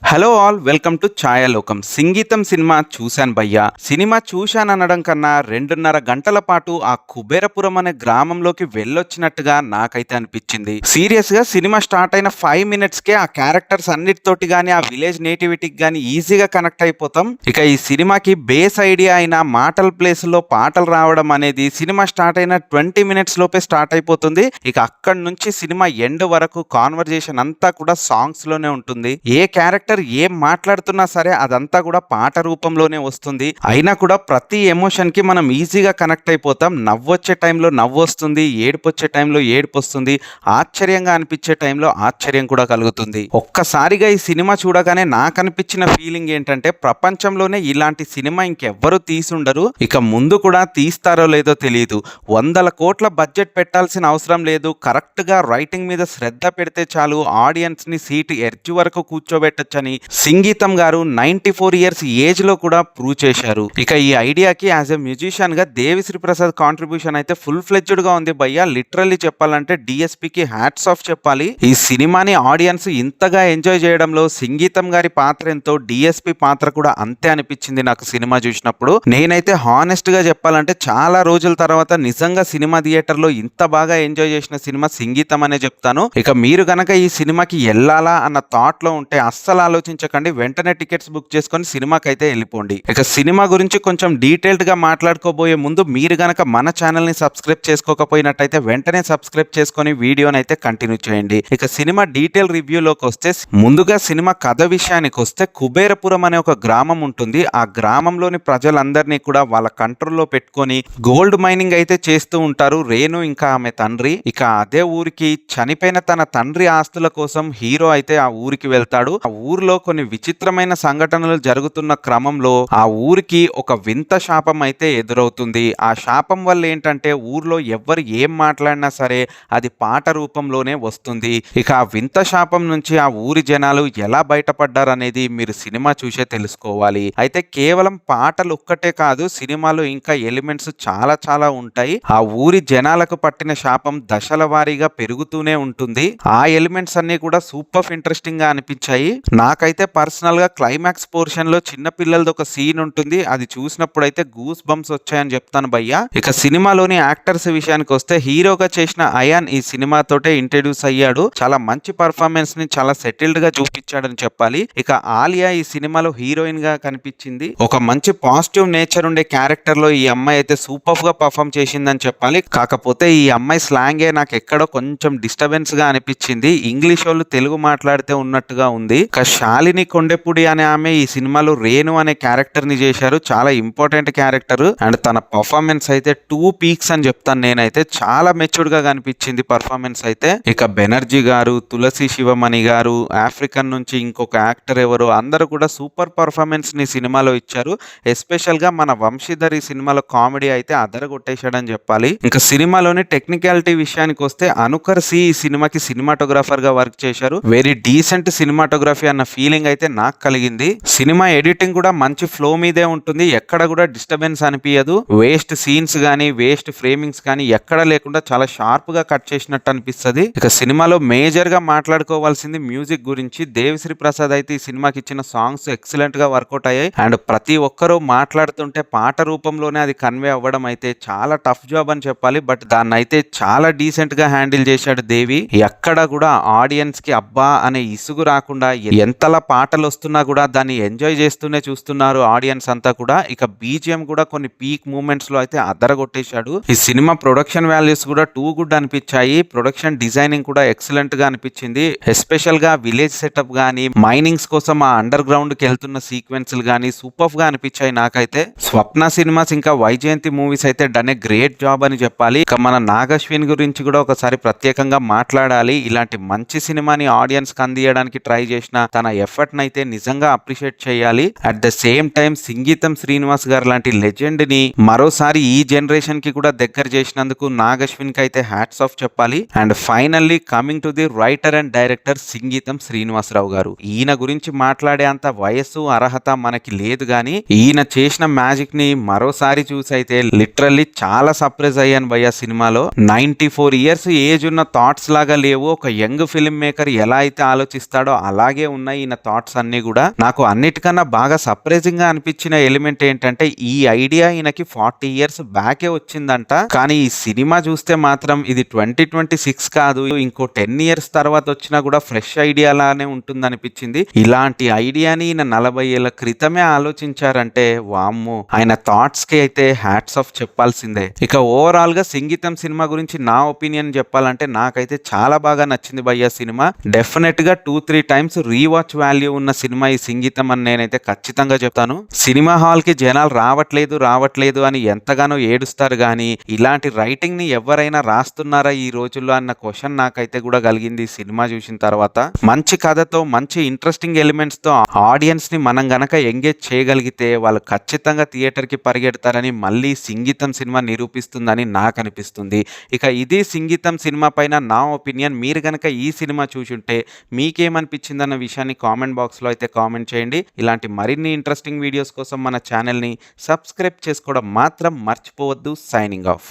Hello all, welcome to Chayalokam. సంగీతం సినిమా చూశాను భయ్యా. సినిమా చూశాననడం కన్నా 2:30 గంటల పాటు ఆ కుబేరపురం అనే గ్రామంలోకి వెళ్ళొచ్చినట్టుగా నాకైతే అనిపించింది. సీరియస్ గా సినిమా స్టార్ట్ అయిన 5 మినిట్స్కే ఆ క్యారెక్టర్స్ అన్నిటితోటి గానీ ఆ విలేజ్ నేటివిటీకి గానీ ఈజీగా కనెక్ట్ అయిపోతాం. ఇక ఈ సినిమాకి బేస్ ఐడియా అయిన మాటల ప్లేస్ లో పాటలు రావడం అనేది సినిమా స్టార్ట్ అయిన 20 మినిట్స్ లోపే స్టార్ట్ అయిపోతుంది. ఇక అక్కడి నుంచి సినిమా ఎండ్ వరకు కాన్వర్జేషన్ అంతా కూడా సాంగ్స్ లోనే ఉంటుంది. ఏ క్యారెక్టర్ ఏం మాట్లాడుతున్నా సరే అదంతా కూడా పాట రూపంలోనే వస్తుంది. అయినా కూడా ప్రతి ఎమోషన్ కి మనం ఈజీగా కనెక్ట్ అయిపోతాం. నవ్వొచ్చే టైంలో నవ్వు వస్తుంది, ఏడుపు వచ్చే టైంలో ఏడుపు వస్తుంది, ఆశ్చర్యంగా అనిపించే టైంలో ఆశ్చర్యం కూడా కలుగుతుంది. ఒక్కసారిగా ఈ సినిమా చూడగానే నాకు అనిపించిన ఫీలింగ్ ఏంటంటే ప్రపంచంలోనే ఇలాంటి సినిమా ఇంకెవ్వరూ తీసుండరు. ఇక ముందు కూడా తీస్తారో లేదో తెలియదు. 100 కోట్ల బడ్జెట్ పెట్టాల్సిన అవసరం లేదు. కరెక్ట్ గా రైటింగ్ మీద శ్రద్ధ పెడితే చాలు ఆడియన్స్ ని సీటు ఎడ్జ్ వరకు కూర్చోబెట్టచ్చని సంగీతం గారు 94 ఇయర్స్ ఏజ్ లో కూడా ప్రూవ్ చేశారు. ఇక ఈ ఐడియాకి యాజ్ ఎ మ్యూజిషియన్ గా దేవిశ్రీ ప్రసాద్ కాంట్రిబ్యూషన్ అయితే ఫుల్ ఫ్లెడ్జ్డ్ గా ఉంది భయ్యా. లిటరల్లీ చెప్పాలంటే డిఎస్పీకి హ్యాట్స్ ఆఫ్ చెప్పాలి. ఈ సినిమాని ఆడియన్స్ ఇంతగా ఎంజాయ్ చేయడంలో సంగీతం గారి పాత్ర ఎంతో, డిఎస్పీ పాత్ర కూడా అంతే అనిపించింది నాకు సినిమా చూసినప్పుడు. నేనైతే హానెస్ట్ గా చెప్పాలంటే చాలా రోజుల తర్వాత నిజంగా సినిమా థియేటర్ లో ఇంత బాగా ఎంజాయ్ చేసిన సినిమా సంగీతం అనే చెప్తాను. ఇక మీరు గనక ఈ సినిమాకి వెళ్ళాలా అన్న థాట్ లో ఉంటే అస్సలు ఆలోచించకండి, వెంటనే టికెట్స్ బుక్ చేసుకొని సినిమాకి అయితే వెళ్ళిపోండి. ఇక సినిమా గురించి కొంచెం డీటెయిల్డ్ గా మాట్లాడుకోబోయే ముందు మీరు గనక మన ఛానల్ ని సబ్స్క్రైబ్ చేసుకోకపోయినట్టయితే వెంటనే సబ్స్క్రైబ్ చేసుకొని వీడియోని అయితే కంటిన్యూ చేయండి. ఇక సినిమా డీటెయిల్ రివ్యూలోకి వస్తే ముందుగా సినిమా కథ విషయానికి వస్తే కుబేరపురం అనే ఒక గ్రామం ఉంటుంది. ఆ గ్రామంలోని ప్రజలందరినీ కూడా వాళ్ళ కంట్రోల్లో పెట్టుకొని గోల్డ్ మైనింగ్ అయితే చేస్తూ ఉంటారు రేణు ఇంకా ఆమె తండ్రి. ఇక అదే ఊరికి చనిపోయిన తన తండ్రి ఆస్తుల కోసం హీరో అయితే ఆ ఊరికి వెళ్తాడు. ఆ ఊర్లో కొన్ని విచిత్రమైన సంఘటనలు జరుగుతున్న క్రమంలో ఆ ఊరికి ఒక వింత శాపం అయితే ఎదురవుతుంది. ఆ శాపం వల్ల ఏంటంటే ఊర్లో ఎవ్వరు ఏం మాట్లాడినా సరే అది పాట రూపంలోనే వస్తుంది. ఇక ఆ వింత శాపం నుంచి ఆ ఊరి జనాలు ఎలా బయటపడ్డారనేది మీరు సినిమా చూసే తెలుసుకోవాలి. అయితే కేవలం పాటలు ఒక్కటే కాదు, సినిమాలో ఇంకా ఎలిమెంట్స్ చాలా చాలా ఉంటాయి. ఆ ఊరి జనాలకు పట్టిన శాపం దశల వారీగా పెరుగుతూనే ఉంటుంది. ఆ ఎలిమెంట్స్ అన్ని కూడా సూపర్ ఇంట్రెస్టింగ్ గా అనిపించాయి. నాకైతే పర్సనల్ గా క్లైమాక్స్ పోర్షన్ లో చిన్న పిల్లలది ఒక సీన్ ఉంటుంది, అది చూసినప్పుడు అయితే గూస్ బంప్స్ వచ్చాయని చెప్తాను భయ్యా. ఇక సినిమాలోని యాక్టర్స్ విషయానికి వస్తే హీరోగా చేసిన అయాన్ ఈ సినిమాతోటే ఇంట్రడ్యూస్ అయ్యాడు. చాలా మంచి పర్ఫార్మెన్స్ ని చాలా సెటిల్డ్ గా చూపించాడని చెప్పాలి. ఇక ఆలియా ఈ సినిమాలో హీరోయిన్ గా కనిపించింది. ఒక మంచి పాజిటివ్ నేచర్ ఉండే క్యారెక్టర్ లో ఈ అమ్మాయి అయితే సూపర్ గా పర్ఫామ్ చేసిందని చెప్పాలి. కాకపోతే ఈ అమ్మాయి స్లాంగే నాకు ఎక్కడో కొంచెం డిస్టర్బెన్స్ గా అనిపించింది. ఇంగ్లీష్ వాళ్ళు తెలుగు మాట్లాడితే ఉన్నట్టుగా ఉంది. శాలిని కొండెపూడి అనే ఆమె ఈ సినిమాలో రేణు అనే క్యారెక్టర్ ని చేశారు. చాలా ఇంపార్టెంట్ క్యారెక్టర్ అండ్ తన పర్ఫార్మెన్స్ అయితే 2 పీక్స్ అని చెప్తాను నేనైతే. చాలా మెచ్యూర్డ్ గా కనిపించింది పర్ఫార్మెన్స్ అయితే. ఇక బెనర్జీ గారు, తులసి శివమణి గారు, ఆఫ్రికన్ నుంచి ఇంకొక యాక్టర్ ఎవరు, అందరూ కూడా సూపర్ పర్ఫార్మెన్స్ ని సినిమాలో ఇచ్చారు. ఎస్పెషల్ గా మన వంశీధర్ ఈ సినిమాలో కామెడీ అయితే అదరగొట్టేశాడని చెప్పాలి. ఇంకా సినిమాలోని టెక్నికాలిటీ విషయానికి వస్తే అనుకర్ సి ఈ సినిమాకి సినిమాటోగ్రాఫర్ గా వర్క్ చేశారు. వెరీ డీసెంట్ సినిమాటోగ్రఫీ అన్న ఫీలింగ్ అయితే నాకు కలిగింది. సినిమా ఎడిటింగ్ కూడా మంచి ఫ్లో మీదే ఉంటుంది, ఎక్కడ కూడా డిస్టర్బెన్స్ అనిపించదు. వేస్ట్ సీన్స్ గానీ వేస్ట్ ఫ్రేమింగ్స్ కానీ ఎక్కడ లేకుండా చాలా షార్ప్ గా కట్ చేసినట్టు అనిపిస్తుంది. ఇక సినిమాలో మేజర్ గా మాట్లాడుకోవాల్సింది మ్యూజిక్ గురించి. దేవిశ్రీ ప్రసాద్ అయితే ఈ సినిమాకి ఇచ్చిన సాంగ్స్ ఎక్సలెంట్ గా వర్కౌట్ అయ్యాయి అండ్ ప్రతి ఒక్కరూ మాట్లాడుతుంటే పాట రూపంలోనే అది కన్వే అవ్వడం అయితే చాలా టఫ్ జాబ్ అని చెప్పాలి. బట్ దాన్ని అయితే చాలా డీసెంట్ గా హ్యాండిల్ చేశాడు దేవి. ఎక్కడ కూడా ఆడియన్స్ కి అబ్బా అనే ఇసుగు రాకుండా ఎంతలా పాటలు వస్తున్నా కూడా దాన్ని ఎంజాయ్ చేస్తూనే చూస్తున్నారు ఆడియన్స్ అంతా కూడా. ఇక బీజిఎం కూడా కొన్ని పీక్ మూమెంట్స్ లో అయితే అద్దరగొట్టేశాడు. ఈ సినిమా ప్రొడక్షన్ వాల్యూస్ కూడా టూ గుడ్ అనిపించాయి. ప్రొడక్షన్ డిజైనింగ్ కూడా ఎక్సలెంట్ గా అనిపించింది. ఎస్పెషల్ గా విలేజ్ సెటప్ గానీ మైనింగ్స్ కోసం ఆ అండర్ గ్రౌండ్ కి వెళ్తున్న సీక్వెన్స్లు గానీ సూపర్ గా అనిపించాయి నాకైతే. స్వప్న సినిమాస్ ఇంకా వైజయంతి మూవీస్ అయితే డన్ ఏ గ్రేట్ జాబ్ అని చెప్పాలి. ఇక మన నాగశ్విన్ గురించి కూడా ఒకసారి ప్రత్యేకంగా మాట్లాడాలి. ఇలాంటి మంచి సినిమాని ఆడియన్స్ కి అందియడానికి ట్రై చేసిన తన ఎఫర్ట్ నైతే నిజంగా అప్రిషియేట్ చేయాలి. అట్ ద సేమ్ టైం సంగీతం శ్రీనివాస్ గారు లాంటి లెజెండ్ ని మరోసారి ఈ జనరేషన్ కి కూడా దగ్గర చేసినందుకు నాగశ్విన్ కి అయితే హ్యాట్స్ ఆఫ్ చెప్పాలి. And finally coming to the writer and director సంగీతం శ్రీనివాసరావు గారు. ఈయన గురించి మాట్లాడే అంత వయస్సు అర్హత మనకి లేదు గానీ ఈయన చేసిన మ్యాజిక్ ని మరోసారి చూసి అయితే లిటరల్లీ చాలా సర్ప్రైజ్ అయ్యాను భయ్య. సినిమాలో 94 ఇయర్స్ ఏజ్ ఉన్న థాట్స్ లాగా లేవు. ఒక యంగ్ ఫిల్మ్ మేకర్ ఎలా అయితే ఆలోచిస్తాడో అలాగే ఉన్న ఉన్నాయి ఈయన థాట్స్ అన్ని కూడా. నాకు అన్నిటికన్నా బాగా సర్ప్రైజింగ్ గా అనిపించిన ఎలిమెంట్ ఏంటంటే ఈ ఐడియా ఈయనకి 40 ఇయర్స్ బ్యాకే వచ్చిందంట. కానీ ఈ సినిమా చూస్తే మాత్రం ఇది 2026 కాదు, ఇంకో 10 ఇయర్స్ తర్వాత వచ్చినా కూడా ఫ్రెష్ ఐడియా లానే ఉంటుంది అనిపించింది. ఇలాంటి ఐడియాని ఈయన 40 ఏళ్ల క్రితమే ఆలోచించారంటే వామ్మో, ఆయన థాట్స్ కి అయితే హ్యాట్స్ ఆఫ్ చెప్పాల్సిందే. ఇక ఓవరాల్ గా సంగీతం సినిమా గురించి నా ఒపీనియన్ చెప్పాలంటే నాకైతే చాలా బాగా నచ్చింది భయ్య సినిమా. డెఫినెట్ గా 2-3 టైమ్స్ రీవాచ్ వాల్యూ ఉన్న సినిమా ఈ సంగీతం అని నేనైతే ఖచ్చితంగా చెప్తాను. సినిమా హాల్ కి జనాలు రావట్లేదు అని ఎంతగానో ఏడుస్తారు గానీ ఇలాంటి రైటింగ్ ని ఎవరైనా రాస్తున్నారా ఈ రోజుల్లో అన్న క్వశ్చన్ నాకైతే కూడా కలిగింది ఈ సినిమా చూసిన తర్వాత. మంచి కథతో మంచి ఇంట్రెస్టింగ్ ఎలిమెంట్స్ తో ఆడియన్స్ ని మనం గనక ఎంగేజ్ చేయగలిగితే వాళ్ళు ఖచ్చితంగా థియేటర్ కి పరిగెడతారని మళ్ళీ సంగీతం సినిమా నిరూపిస్తుందని నాకు అనిపిస్తుంది. ఇక ఇది సంగీతం సినిమా పైన నా ఒపీనియన్. మీరు గనక ఈ సినిమా చూసుంటే మీకేమనిపించిందన్న విషయాన్ని కామెంట్ బాక్స్ లో అయితే కామెంట్ చేయండి. ఇలాంటి మరిన్ని ఇంట్రెస్టింగ్ వీడియోస్ కోసం మన ఛానల్ ని సబ్స్క్రైబ్ చేసుకోవడం మాత్రం మర్చిపోవద్దు. Signing off.